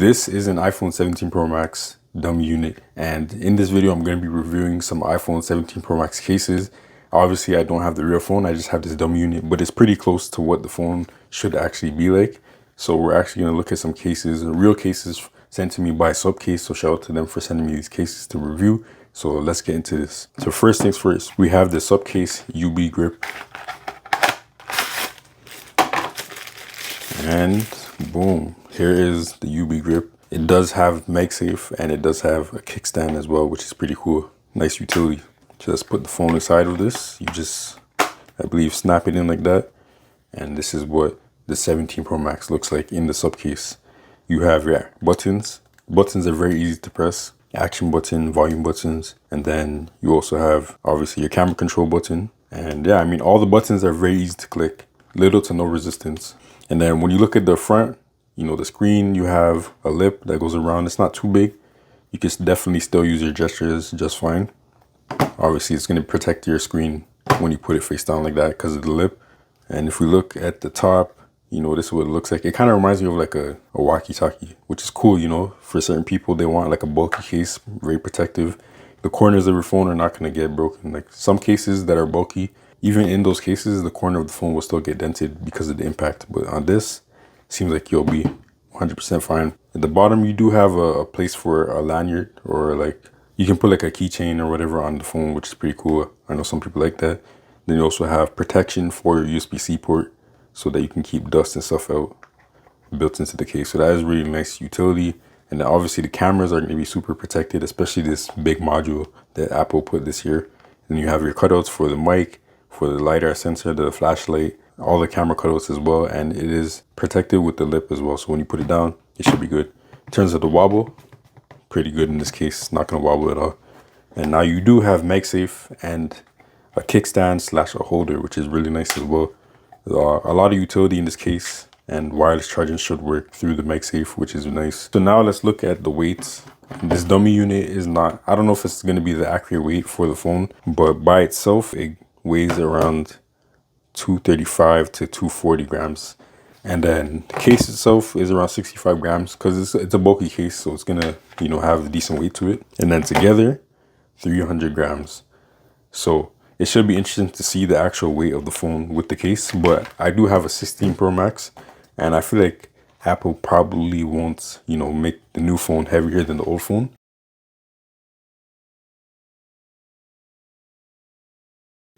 This is an iPhone 17 Pro Max dummy unit, and in this video I'm going to be reviewing some iPhone 17 Pro Max cases. Obviously I don't have the real phone, I just have this dummy unit, but it's pretty close to what the phone should actually be like. So we're actually going to look at some cases, real cases sent to me by Subcase, so shout out to them for sending me these cases to review. So let's get into this. So first things first, we have the Subcase UB Grip. And boom, here is the UB Grip. It does have MagSafe and it does have a kickstand as well, which is pretty cool. Nice utility. So let's put the phone inside of this. You just, I believe, snap it in like that. And this is what the 17 Pro Max looks like in the Subcase. You have your buttons. Buttons are very easy to press. Action button, volume buttons. And then you also have, obviously, your camera control button. And yeah, I mean, all the buttons are very easy to click. Little to no resistance. And then when you look at the front, you know, the screen, you have a lip that goes around. It's not too big. You can definitely still use your gestures just fine. Obviously, it's going to protect your screen when you put it face down like that because of the lip. And if we look at the top, you know, this is what it looks like. It kind of reminds me of like a walkie-talkie, which is cool, you know. For certain people, they want like a bulky case, very protective. The corners of your phone are not going to get broken. Like some cases that are bulky, even in those cases, the corner of the phone will still get dented because of the impact. But on this, seems like you'll be 100% fine. At the bottom, you do have a place for a lanyard, or like you can put like a keychain or whatever on the phone, which is pretty cool. I know some people like that. Then you also have protection for your USB-C port so that you can keep dust and stuff out built into the case. So that is really nice utility. And then obviously the cameras are going to be super protected, especially this big module that Apple put this here. And you have your cutouts for the mic, for the LiDAR sensor, the flashlight, all the camera cutouts as well. And it is protected with the lip as well. So when you put it down, it should be good. In terms of the wobble, pretty good in this case. It's not going to wobble at all. And now you do have MagSafe and a kickstand / a holder, which is really nice as well. There's a lot of utility in this case, and wireless charging should work through the MagSafe, which is nice. So now let's look at the weights. This dummy unit is not, I don't know if it's going to be the accurate weight for the phone, but by itself, it weighs around 235 to 240 grams. And then the case itself is around 65 grams because it's a bulky case, so it's going to, you know, have a decent weight to it. And then together, 300 grams. So it should be interesting to see the actual weight of the phone with the case, but I do have a 16 Pro Max, and I feel like Apple probably won't, you know, make the new phone heavier than the old phone.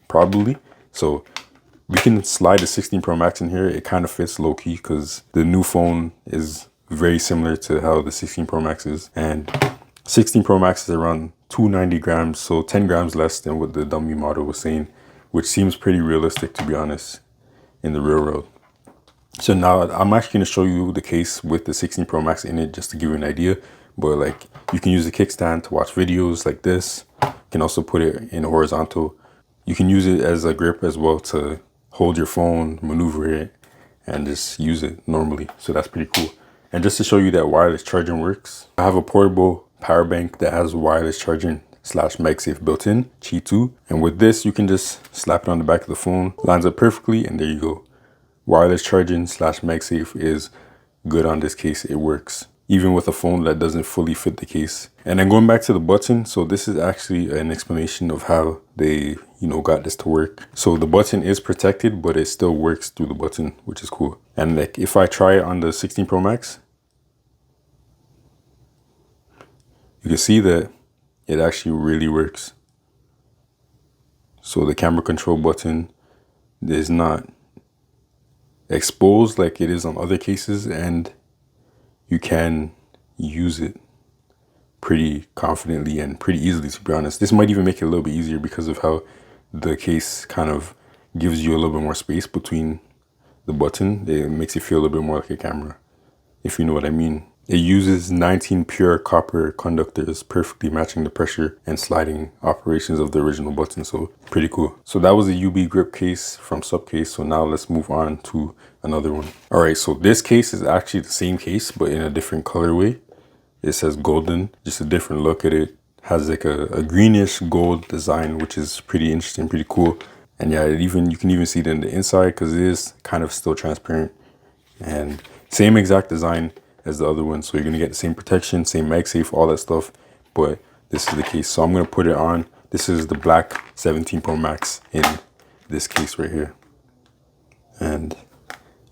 Probably. So we can slide the 16 Pro Max in here. It kind of fits low key because the new phone is very similar to how the 16 Pro Max is, and 16 Pro Max is around 290 grams, so 10 grams less than what the dummy model was saying, which seems pretty realistic, to be honest, in the real world. So now I'm actually going to show you the case with the 16 Pro Max in it just to give you an idea. But like, you can use the kickstand to watch videos like this. You can also put it in horizontal. You can use it as a grip as well to hold your phone, maneuver it, and just use it normally. So that's pretty cool. And just to show you that wireless charging works, I have a portable power bank that has wireless charging / MagSafe built in, Qi 2. And with this, you can just slap it on the back of the phone, lines up perfectly, and there you go. Wireless charging / MagSafe is good on this case. It works even with a phone that doesn't fully fit the case. And then going back to the button, so this is actually an explanation of how they, you know, got this to work. So the button is protected, but it still works through the button, which is cool. And like if I try it on the 16 Pro Max, you can see that it actually really works. So the camera control button is not exposed like it is on other cases, and you can use it pretty confidently and pretty easily, to be honest. This might even make it a little bit easier because of how the case kind of gives you a little bit more space between the button. It makes it feel a little bit more like a camera, if you know what I mean. It uses 19 pure copper conductors, perfectly matching the pressure and sliding operations of the original button. So pretty cool. So that was a UB Grip case from Subcase. So now let's move on to another one. All right, so this case is actually the same case, but in a different colorway. It says golden, just a different look at it. Has like a greenish gold design, which is pretty interesting, pretty cool. And yeah, you can even see it in the inside because it is kind of still transparent. And same exact design as the other one. So you're gonna get the same protection, same MagSafe, all that stuff, but this is the case. So I'm gonna put it on. This is the black 17 Pro Max in this case right here. And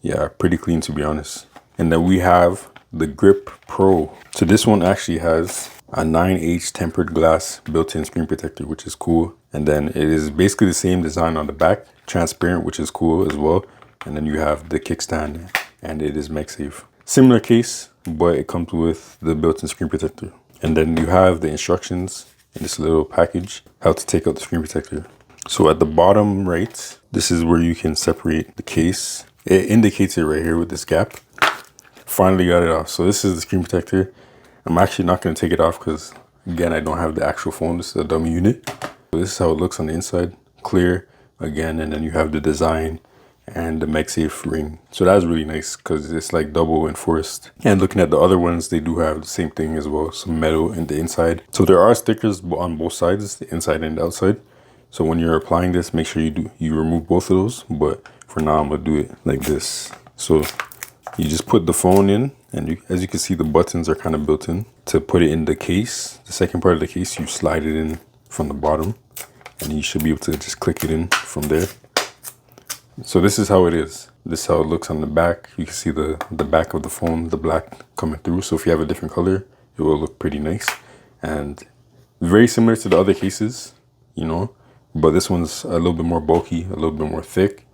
yeah, pretty clean to be honest. And then we have the Grip Pro. So this one actually has a 9H tempered glass built-in screen protector, which is cool. And then it is basically the same design on the back, transparent, which is cool as well. And then you have the kickstand, and it is MagSafe. Similar case, but it comes with the built-in screen protector. And then you have the instructions in this little package, how to take out the screen protector. So at the bottom right, this is where you can separate the case. It indicates it right here with this gap. Finally got it off. So this is the screen protector. I'm actually not going to take it off because, again, I don't have the actual phone. This is a dummy unit. So this is how it looks on the inside. Clear again, and then you have the design and the MagSafe ring. So that's really nice because it's like double enforced. And looking at the other ones, they do have the same thing as well, some metal in the inside. So there are stickers on both sides, the inside and the outside. So when you're applying this, make sure you remove both of those. But for now, I'm gonna do it like this. So you just put the phone in, and as you can see, the buttons are kind of built in. To put it in the case, the second part of the case, you slide it in from the bottom, and you should be able to just click it in from there. So this is how it is. This is how it looks on the back. You can see the back of the phone, the black coming through. So if you have a different color, it will look pretty nice. And very similar to the other cases, you know, but this one's a little bit more bulky, a little bit more thick.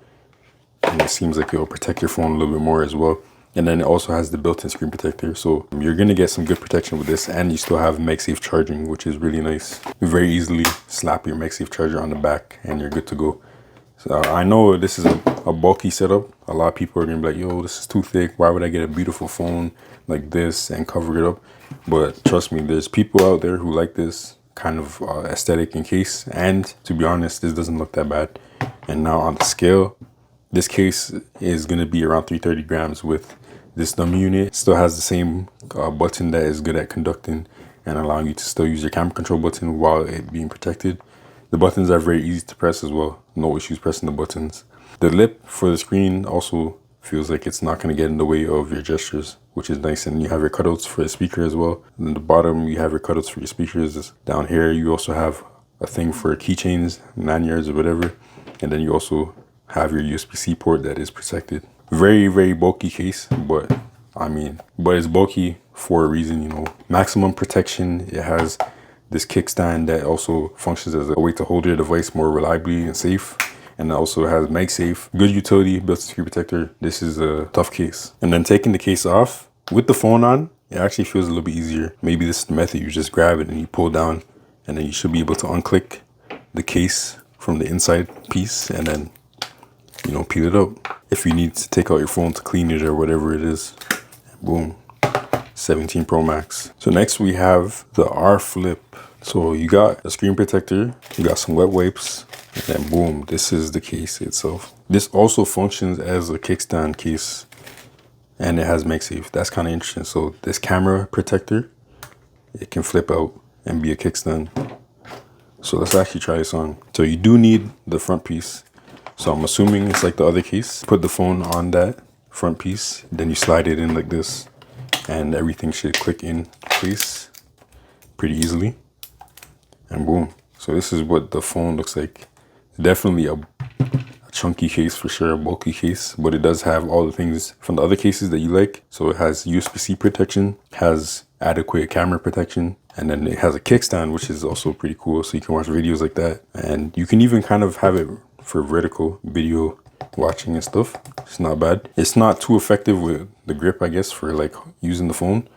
And it seems like it will protect your phone a little bit more as well. And then it also has the built-in screen protector. So you're gonna get some good protection with this, and you still have MagSafe charging, which is really nice. You very easily slap your MagSafe charger on the back and you're good to go. So I know this is a bulky setup. A lot of people are gonna be like, yo, this is too thick. Why would I get a beautiful phone like this and cover it up? But trust me, there's people out there who like this kind of aesthetic in case. And to be honest, this doesn't look that bad. And now on the scale, this case is gonna be around 330 grams with this dummy unit. It still has the same button that is good at conducting and allowing you to still use your camera control button while it being protected. The buttons are very easy to press as well. No issues pressing the buttons. The lip for the screen also feels like it's not going to get in the way of your gestures, which is nice. And you have your cutouts for the speaker as well. And in the bottom, you have your cutouts for your speakers. Down here, you also have a thing for keychains, lanyards, or whatever. And then you also have your USB-C port that is protected. Very, very bulky case, but it's bulky for a reason, you know. Maximum protection. It has this kickstand that also functions as a way to hold your device more reliably and safe. And it also has MagSafe, good utility, built-in screen protector. This is a tough case. And then taking the case off with the phone on, it actually feels a little bit easier. Maybe this is the method. You just grab it and you pull down, and then you should be able to unclick the case from the inside piece and then, you know, peel it up. If you need to take out your phone to clean it or whatever it is, boom. 17 Pro Max. So next we have the R Flip. So you got a screen protector, you got some wet wipes, and then boom, this is the case itself. This also functions as a kickstand case, and it has MagSafe. That's kind of interesting. So this camera protector, it can flip out and be a kickstand. So let's actually try this on. So you do need the front piece. So I'm assuming it's like the other case. Put the phone on that front piece, then you slide it in like this, and everything should click in place pretty easily. And boom. So this is what the phone looks like. Definitely a chunky case for sure, a bulky case, but it does have all the things from the other cases that you like. So it has USB-C protection, has adequate camera protection, and then it has a kickstand, which is also pretty cool. So you can watch videos like that. And you can even kind of have it for vertical video watching and stuff. It's not bad. It's not too effective with the grip, I guess, for like using the phone.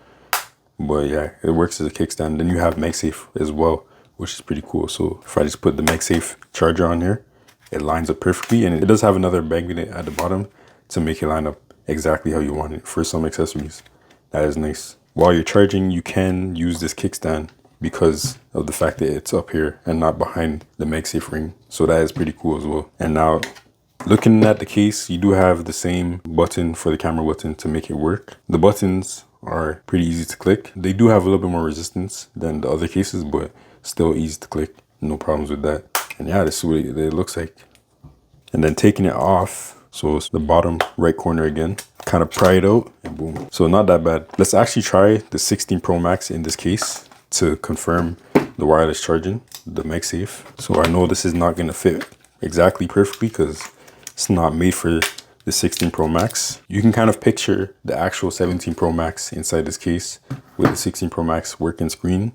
But yeah, it works as a kickstand. Then you have MagSafe as well, which is pretty cool. So if I just put the MagSafe charger on here, it lines up perfectly. And it does have another magnet at the bottom to make it line up exactly how you want it for some accessories. That is nice. While you're charging, you can use this kickstand because of the fact that it's up here and not behind the MagSafe ring. So that is pretty cool as well. And now looking at the case, you do have the same button for the camera button to make it work. The buttons are pretty easy to click. They do have a little bit more resistance than the other cases, but still easy to click. No problems with that. And yeah, this is what it looks like. And then taking it off, So it's the bottom right corner again. Kind of pry it out and boom. So not that bad. Let's actually try the 16 Pro Max in this case to confirm the wireless charging, the MagSafe. So I know this is not gonna fit exactly perfectly because it's not made for the 16 Pro Max. You can kind of picture the actual 17 Pro Max inside this case with the 16 Pro Max working screen.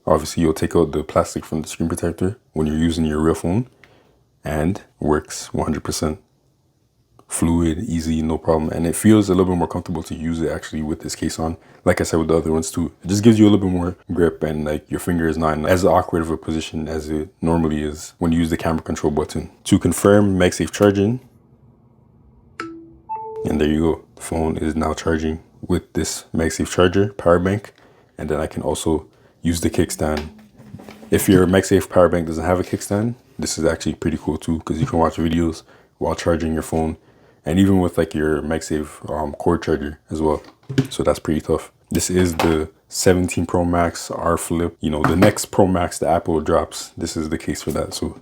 Obviously, you'll take out the plastic from the screen protector when you're using your real phone, and works 100%. Fluid, easy, no problem. And it feels a little bit more comfortable to use it actually with this case on. Like I said with the other ones too, it just gives you a little bit more grip, and like your finger is not in as awkward of a position as it normally is when you use the camera control button. To confirm MagSafe charging, and there you go. The phone is now charging with this MagSafe charger, power bank, and then I can also use the kickstand. If your MagSafe power bank doesn't have a kickstand, this is actually pretty cool too, because you can watch videos while charging your phone, and even with like your MagSafe cord charger as well. So that's pretty tough. This is the 17 Pro Max R Flip. You know, the next Pro Max that Apple drops, this is the case for that. So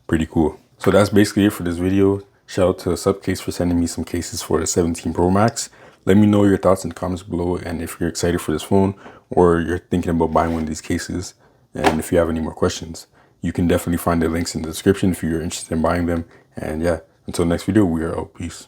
pretty cool. So that's basically it for this video. Shout out to Subcase for sending me some cases for the 17 Pro Max. Let me know your thoughts in the comments below, and if you're excited for this phone or you're thinking about buying one of these cases. And if you have any more questions, you can definitely find the links in the description if you're interested in buying them. And yeah, until next video, we are out. Peace.